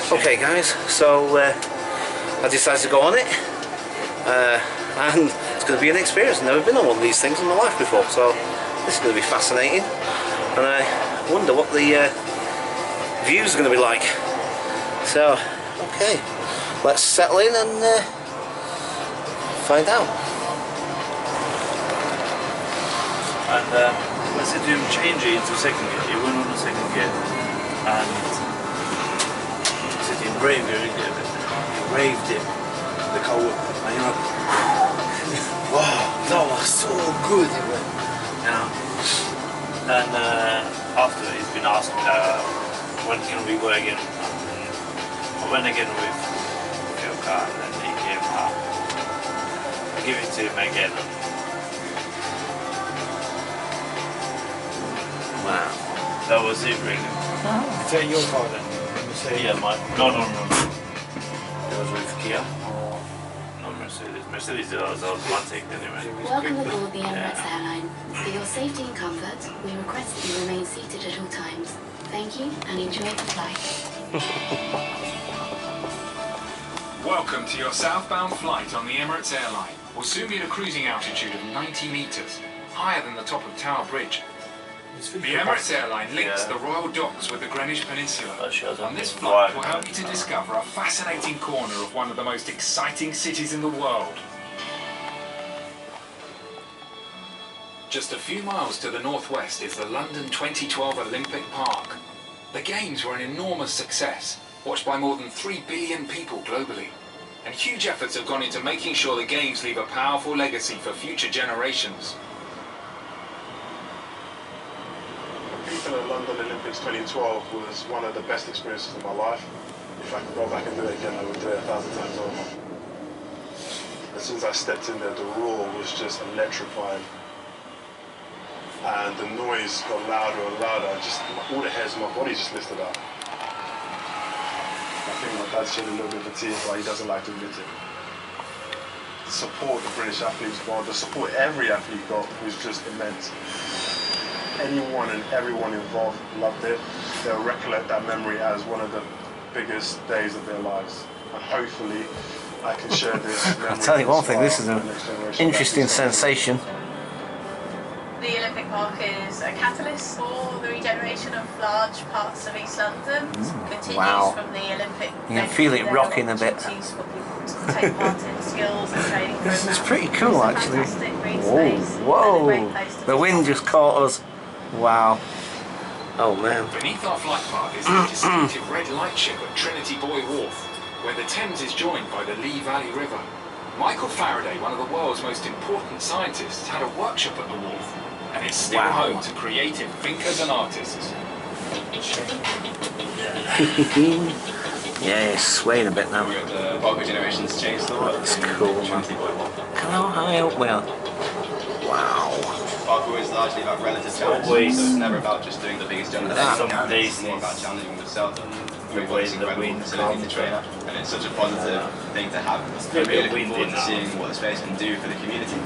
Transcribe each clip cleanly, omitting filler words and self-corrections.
Okay guys, so I decided to go on it, and it's going to be an experience. I've never been on one of these things in my life before, so this is going to be fascinating, and I wonder what the views are going to be like. So, okay, let's settle in and find out. And let's say you change it into second gear, you went on the second gear, and you braved it, the car would, and you're like, wow, that was so good, you know. And after he's been asked when can we go again, I went again with A.K.A. and then A.K.A. I give it to him again. Wow, that was it really. Is that your car then? Yeah, mine. No. It was with Kia. No, Mercedes. Mercedes was automatic anyway. Welcome aboard the Emirates airline. For your safety and comfort, we request that you remain seated at all times. Thank you and enjoy the flight. Welcome to your southbound flight on the Emirates airline. We'll soon be at a cruising altitude of 90 metres, higher than the top of Tower Bridge. The Emirates airline links the Royal Docks with the Greenwich Peninsula. On this flight, we'll help you to discover a fascinating corner of one of the most exciting cities in the world. Just a few miles to the northwest is the London 2012 Olympic Park. The Games were an enormous success, watched by more than 3 billion people globally. And huge efforts have gone into making sure the Games leave a powerful legacy for future generations. Competing at the London Olympics 2012 was one of the best experiences of my life. If I could go back and do it again, I would do it 1,000 times over. As soon as I stepped in there, the roar was just electrifying. And the noise got louder and louder. Just all the hairs on my body just lifted up. I think my dad shed a little bit of a tear, but he doesn't like to admit it. The support the British athletes got, the support every athlete got was just immense. Anyone and everyone involved loved it. They'll recollect that memory as one of the biggest days of their lives. And hopefully I can share this memory. I'll tell you one thing, this is an interesting sensation. The Olympic Park is a catalyst for the regeneration of large parts of East London. Continues from the Olympic. You can feel it rocking a bit. For people to take part in skills and training This is programs. pretty cool actually. Whoa, the wind just caught us. Wow. Oh man. Beneath our flight path is the distinctive red lightship at Trinity Buoy Wharf, where the Thames is joined by the Lee Valley River. Michael Faraday, one of the world's most important scientists, had a workshop at the wharf, and it's still home to creative thinkers and artists. Yeah, it's swaying a bit now. We're at the Parkway Generations Change Store. That's cool, man. Look how high up we are. Wow. Parkour is largely about relative challenge, so it's never about just doing the biggest jump that anyone can. It's more about challenging yourself and everyone's incredible facility to train, and it's such a positive thing to have. I'm really looking forward to seeing what the space can do for the community.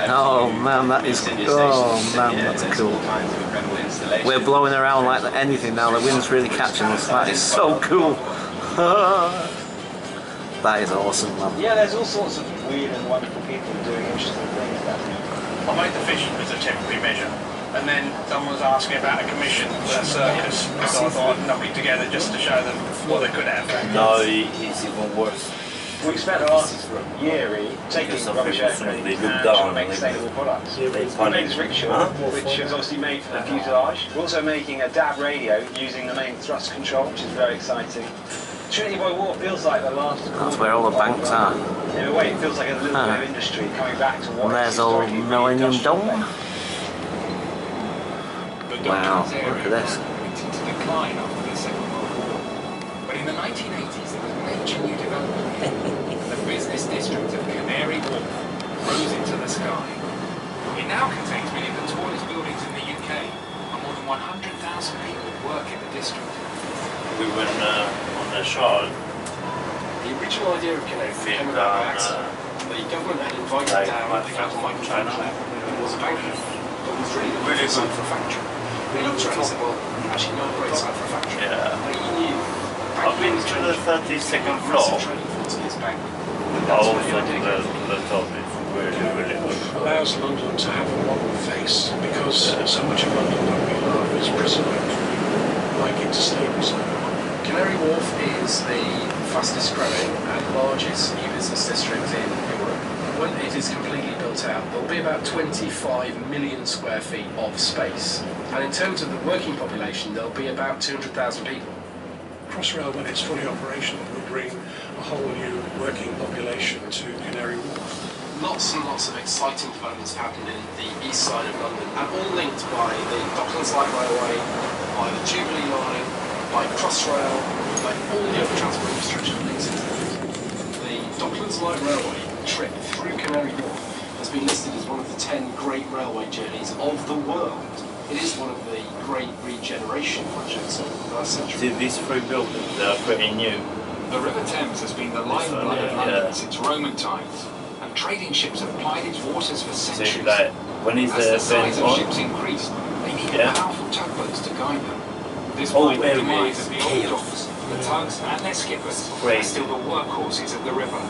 Oh man, that is, oh man, that's cool. We're blowing around like anything now, the wind's really catching us, that is so cool. That is awesome, man. Yeah, there's all sorts of weird and wonderful people doing interesting things down here. I made the fish as a temporary measure, and then someone was asking about a commission for a circus, so I thought I'd knock it together just to show them what they could have. No, it's even worse. We spent the last year taking rubbish aircraft and trying to make sustainable products. We made this rickshaw, which is obviously made for the fuselage. We're also making a DAB radio using the main thrust control, which is very exciting. Trinity Buoy Wharf feels like the last... That's where all the banks are. In a way, it feels like a little bit of industry coming back to what And there's old Millennium Dome. Wow, look at this. To decline after the Second World War. But in the 1980s, there was major new development. The business district of Canary Wharf rose into the sky. It now contains many of the tallest buildings in the UK, and more than 100,000 people work in the district. We went on the shore. The original idea of Canary Wharf came about by accident. The government had invited down the China. It was about it, but it was really designed for a factory. They looked around and said, well, actually no great site for a factory. Yeah. But he knew to the 32nd floor. Oh, also to the top is really, really good. Allows London to have a modern face because so much of London that we love is preserved, like interstate reserve. Canary Wharf is the fastest growing and largest new business district in Europe. When it is completely built out, there will be about 25 million square feet of space. And in terms of the working population, there will be about 200,000 people. Crossrail, when it's fully operational, will bring a whole new working population to Canary Wharf. Lots and lots of exciting developments happened in the east side of London, and all linked by the Docklands Light Railway, by the Jubilee Line, by Crossrail, by all the other transport infrastructure that links into it. The Docklands Light Railway trip through Canary Wharf has been listed as one of the 10 great railway journeys of the world. It is one of the great regeneration projects of the last century. See, these three buildings, they are pretty new. The River Thames has been the lifeblood of London since Roman times, and trading ships have plied its waters for centuries. See, like, when is As the size of on? ships increased, they needed powerful tugboats to guide them. This might be the demise of the old docks. The tugs and their skippers are still the workhorses of the river.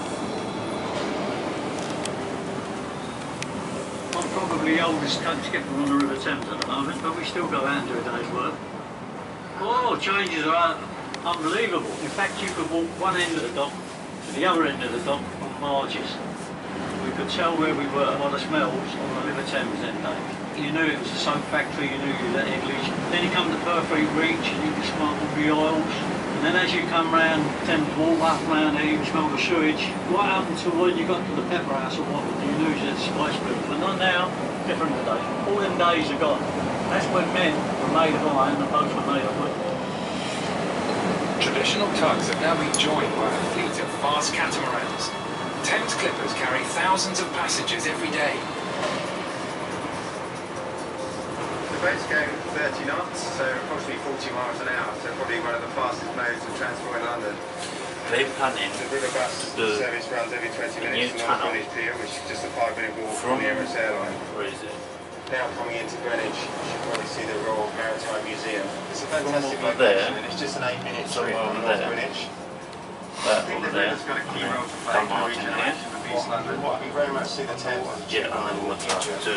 I'm probably the oldest skipper on the River Thames at the moment, but we still go out and do a day's work. Oh, changes are unbelievable. In fact, you could walk one end of the dock to the other end of the dock on barges. We could tell where we were by the smells on the River Thames that day. You knew it was a soap factory, you knew you was at English. Then you come to Purfleet Reach and you could smell all the oils. And then as you come round Thames Wharf, up round there, you can smell the sewage. Right up until when you got to the pepper house or what, you knew you had spice bills. But not now, different today. All them days are gone. That's when men were made of iron and the boats were made of wood. Traditional tugs have now been joined by a fleet of fast catamarans. Thames clippers carry thousands of passengers every day. The boats go 30 knots, so approximately 40 miles an hour, so probably one of the fastest modes of transport in London. They're planning The river bus service runs every 20 minutes from the Greenwich Pier, which is just a 5-minute walk from the Emirates airline. Where is it? Now coming into Greenwich, you should probably see the Royal Maritime Museum. It's a fantastic over location, there. and it's just an 8-minute trip Somewhere from over North there. Greenwich. That I think over the there. river's got a key role to play in the regeneration of East London. We very much see the Thames as a Yeah, and then we'll try to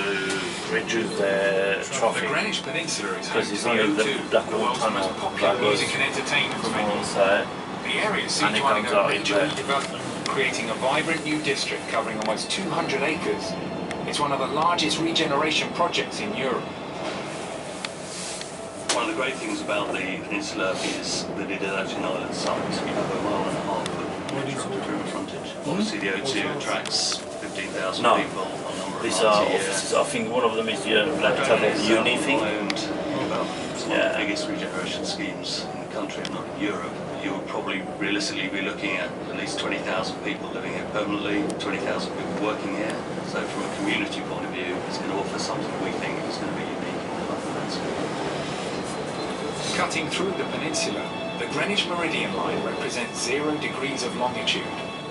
reduce the The traffic. Greenwich Peninsula is home Because to it's the only the O2, black the world's tunnel most popular that goes music and entertainment from venue. one side. The area is seen And it to comes undergo out in major there. redevelopment, creating a vibrant new district covering almost 200 acres. It's one of the largest regeneration projects in Europe. One of the great things about the peninsula is that it is actually an island site. You have a mile and a half of uninterrupted river frontage. Obviously the O2 attracts 15,000 No. people a number of These nights are a year. offices. I think one of them is the black type of uni thing. It's one of the biggest regeneration schemes in the country, if not in Europe. You would probably realistically be looking at least 20,000 people living here permanently, 20,000 people working here. So from a community point of view, it's going to offer something we think is going to be unique in the London landscape. Cutting through the peninsula, the Greenwich Meridian line represents 0 degrees of longitude.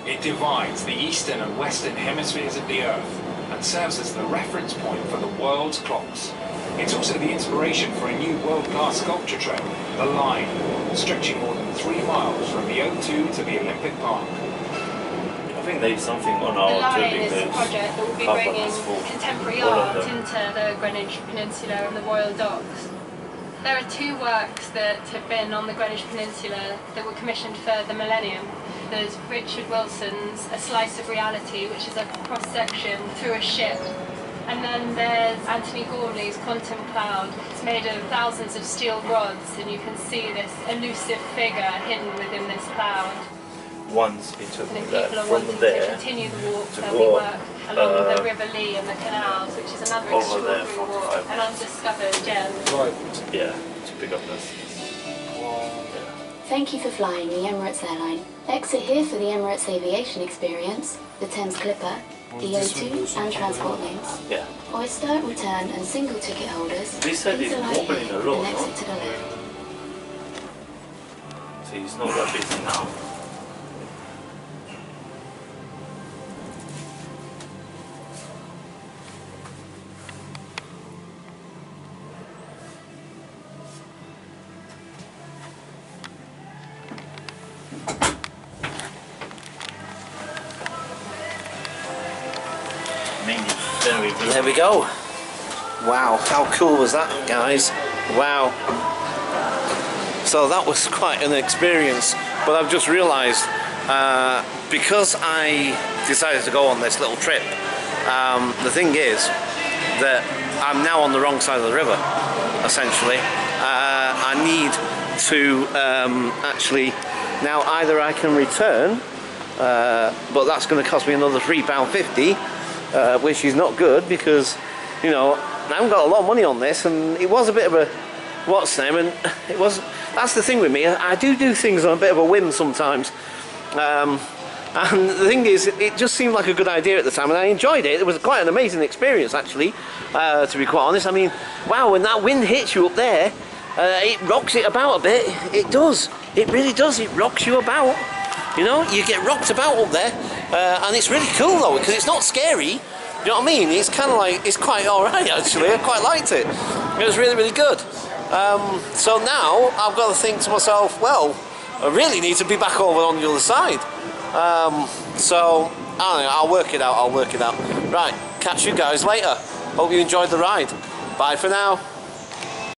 It divides the eastern and western hemispheres of the Earth and serves as the reference point for the world's clocks. It's also the inspiration for a new world-class sculpture trail, the Line, stretching more than 3 miles from the O2 to the Olympic Park. I think there's something on The our Line tour is a because project that will be car park bringing is full. contemporary All of art them. into the Greenwich Peninsula and the Royal Docks. There are 2 works that have been on the Greenwich Peninsula that were commissioned for the millennium. There's Richard Wilson's A Slice of Reality, which is a cross-section through a ship. And then there's Anthony Gormley's Quantum Cloud. It's made of thousands of steel rods, and you can see this elusive figure hidden within this cloud. Once it took And me if that people are from wanting to there continue the walk, to there'll be go work along the River Lee and the canals, which is another over there extraordinary for walk, 5 an undiscovered gem. Right. Yeah, to pick up this. Thank you for flying the Emirates airline. Exit here for the Emirates Aviation Experience, the Thames Clipper, the O2 and transport links. Yeah. Oyster, return and single ticket holders, They said please it's alight opening here a lot, and no? exit to the left. See, it's not that busy now. There we go. Wow, how cool was that, guys? Wow. So that was quite an experience, but I've just realised because I decided to go on this little trip, the thing is that I'm now on the wrong side of the river, essentially. I need to actually, now either I can return, but that's going to cost me another £3.50, which is not good because, you know, I haven't got a lot of money on this, and it was a bit of a what's name, and it was, that's the thing with me, I do things on a bit of a whim sometimes, and the thing is, it just seemed like a good idea at the time, and I enjoyed it. It was quite an amazing experience, actually, to be quite honest. I mean, wow, when that wind hits you up there, it rocks it about a bit. It does, it really does. It rocks you about, you know, you get rocked about up there, and it's really cool though, because it's not scary. You know what I mean? It's kind of like, it's quite alright actually. I quite liked it. It was really, really good. So now I've got to think to myself, well, I really need to be back over on the other side. So I don't know, I'll work it out. Right, catch you guys later. Hope you enjoyed the ride. Bye for now.